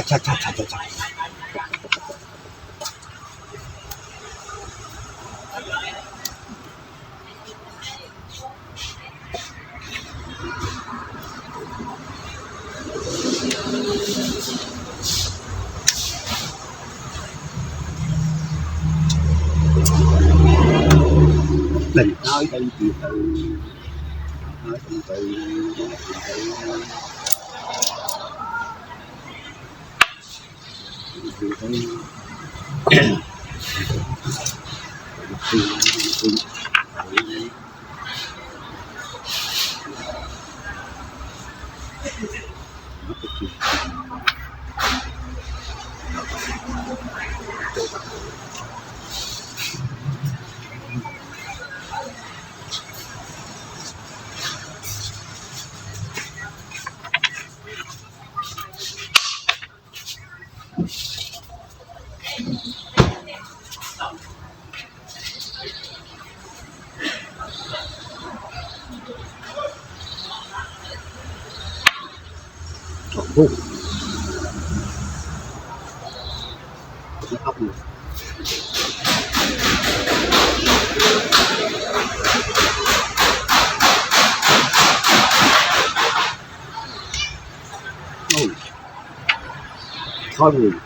Chà. Mình nói đây từ nói từ Ồ, nó ốc nữa. Thôi người nè.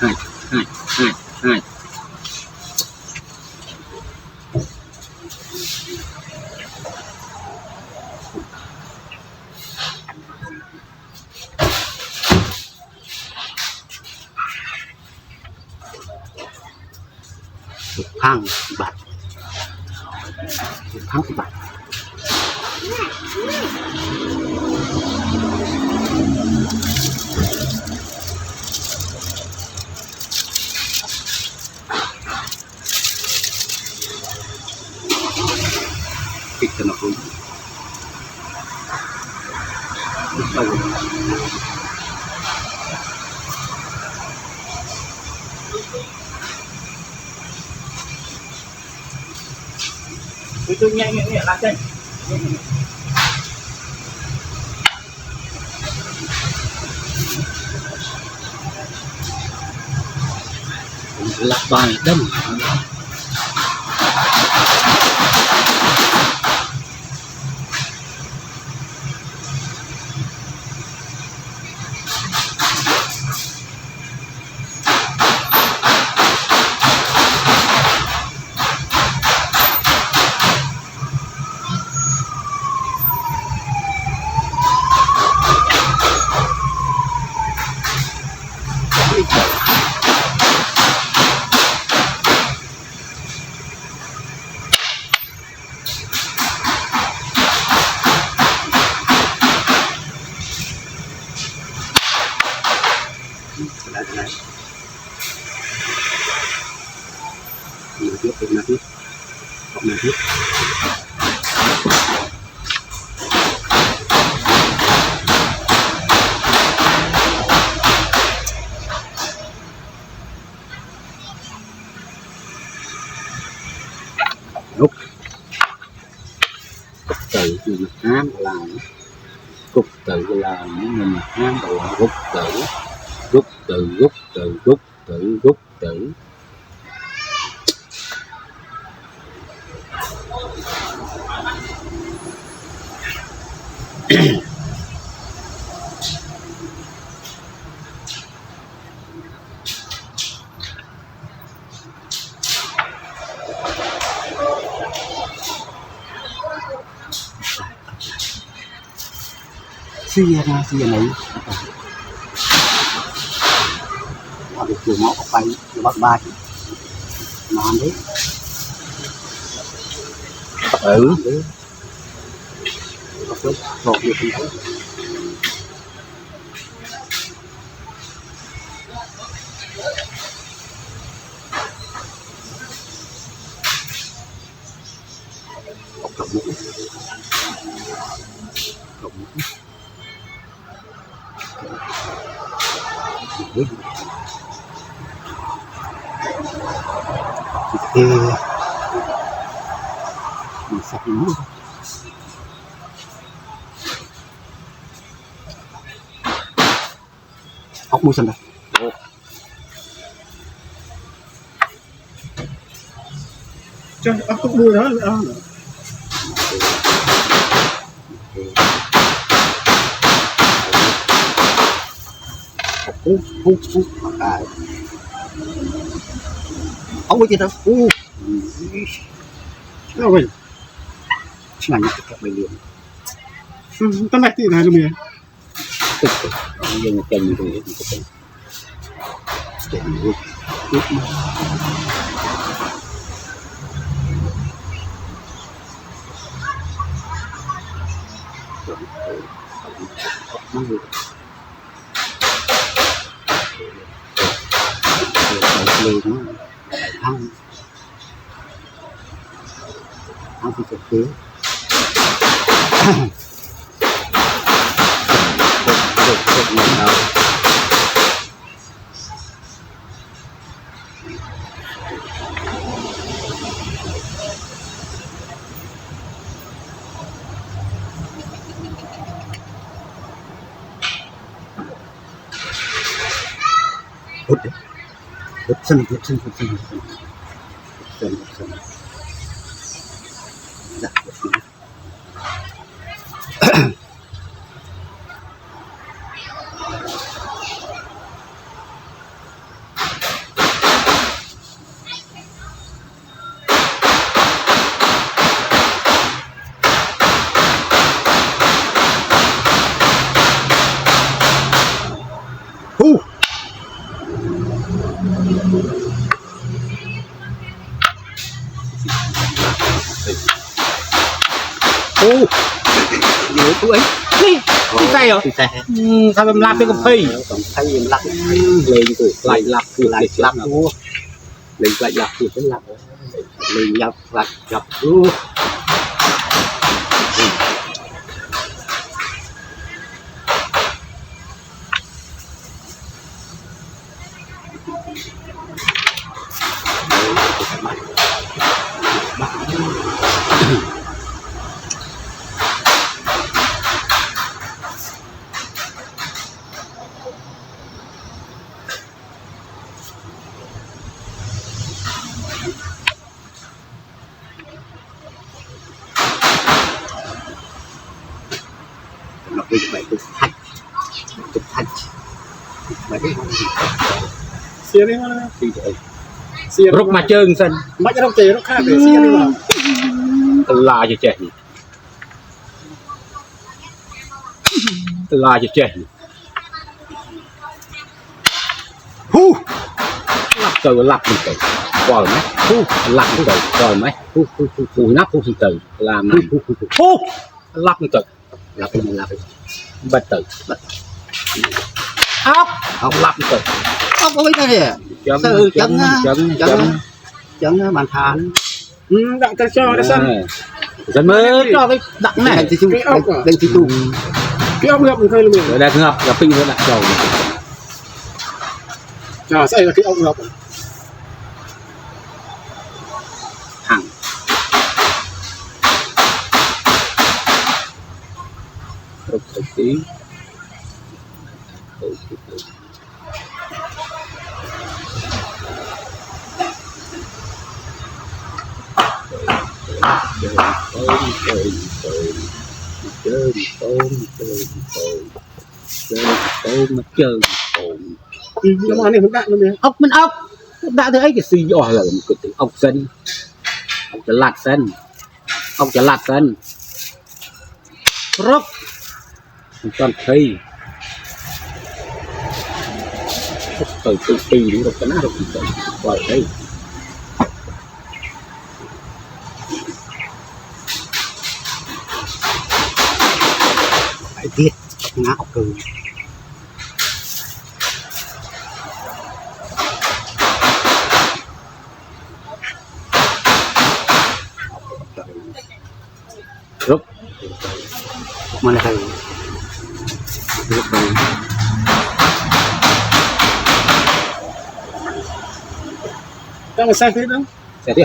Hai. Hang bạc, hang bạc. Kita nak pun. Itu nyanyi lah kan. Gelap banget dam. trời này mình tiếp tục tiếp học này tiếp lúc cục tử mình hám làm cục tử làm mình hám là rút tử rút tử rút tử rút tử rút tử xia này họ được chùa máu bay nó bắt ba chứ mà ăn đấy đấy một việc không thấy cộng mũ mình sạch nó ốc mũi xanh đây cho ốc cốc đuôi đó ốc mũi gì đâu đâu vậy này các bạn liền tao lại thì này luôn kìa tức giờ chân rồi chân luôn lên thang thang thì thực tế hút đấy hút sân dạ nhiều tuổi cái tay hả sao em làm cái cà phê còn thấy em lắc lên từ lại lắc mua lên lại lắc thì cái lắc lên nhập lắc nhập luôn nó cái vậy tôi thạch vậy đấy xia đi mà thì vậy xia rút mà trơn sân mấy cái đồng tiền nó khác để xia đi mà là cho trẻ là cho trẻ Hu. lắp từ rồi mấy lắp từ rồi mấy nắp từ làm này lắp từ lắp bật từ ốc lắp từ Ốc có biết cái gì? Chấn bàn thà nữa. Đặng ta cho nó sân dân mới cho cái Đặng này thì chung đây thì tù. cái ốc ngập mình khơi là mình ở đây ngập gặp pin nữa đặt dầu à sẽ là cái ốc ngập thẳng rồi tí nó mà này cũng đặng luôn đấy ốc mình ốc đã thấy cái gì giỏi là một cái ốc xanh ốc chả lạt xanh ốc chả lạt xanh rốc toàn thấy từ từ đúng rồi cái nào được rồi đây Phải tiết ngã học cừ. rốc Mà là thầy đang là sai thế đó sẽ tiếp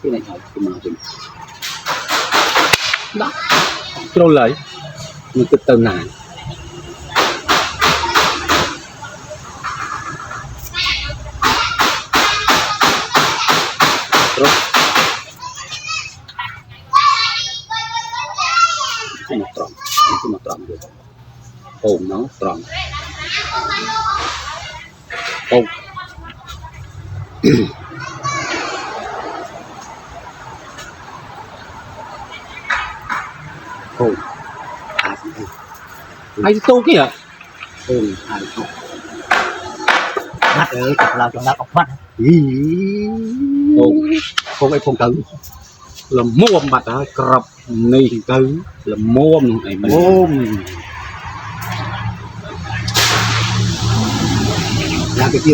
cái này cái mà mình đó cái lấy nhưng cái tầng này rốc một tròn được ôm nó tròn ôm ôm ai tô kìa ôm mắt ơi chọc lao cho nó ọc mắt ôm không ai không tự là mua mặt á cọp này tới là mua này mình ôm làm cái kia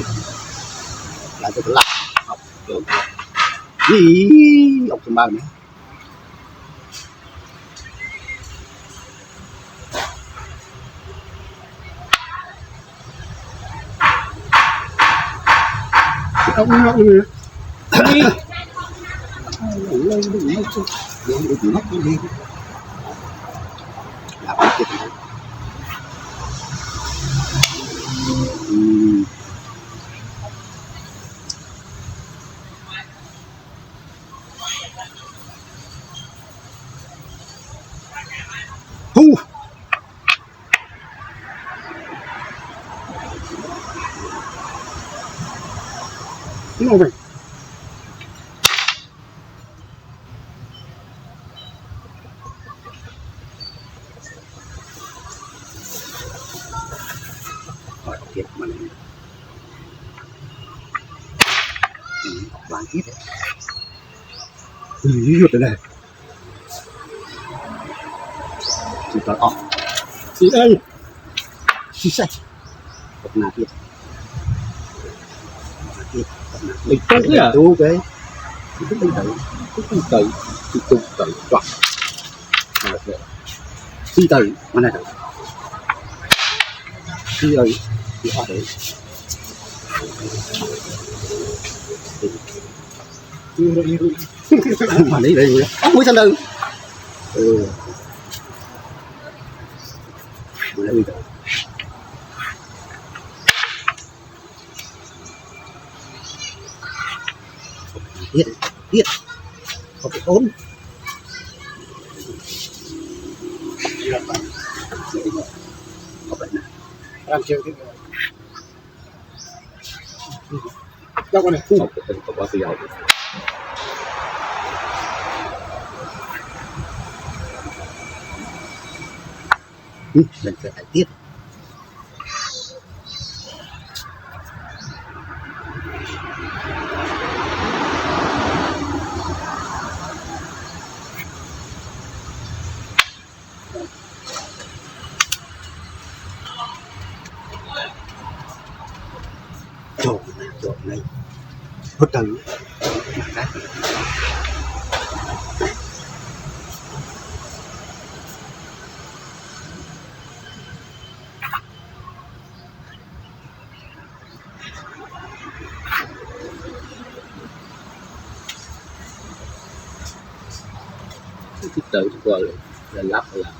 làm cái lạ học được học trong bao nữa ốc ngập luôn đi lên đừng mất chứ đừng mất đi làm cái kia hu nó vậy rồi thiệt mà bán tiếp rồi đây chúng ta chị đây xí xách cặp nào tiếp lấy tốt kìa tú cái cái tự chọn khi từ mà này khi ơi thì họ đấy mà lấy đây không mới chân đâu mà lấy rồi tiết không phải ốm làm chiều thế đâu con này không có bao giờ mình sẽ phải tiết trộn này hút từ cái tự qua là lắp là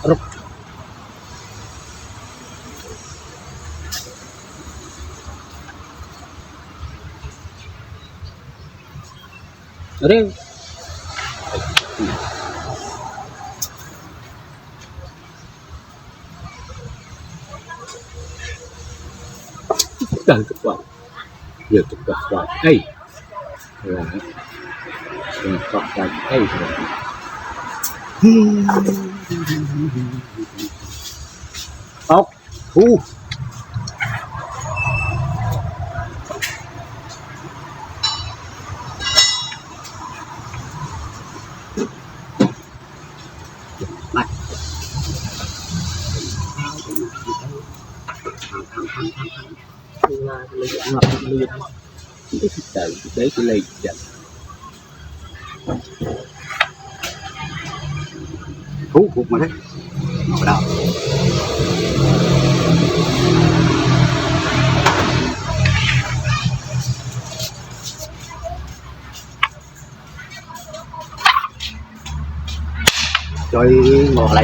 rút rêu tự qua giờ tự qua đây là chọn cái đây ốc thu mặt là lấy cái tự đấy cái lấy chặt thú cuộc mà đấy nó đâu chơi ngồi lại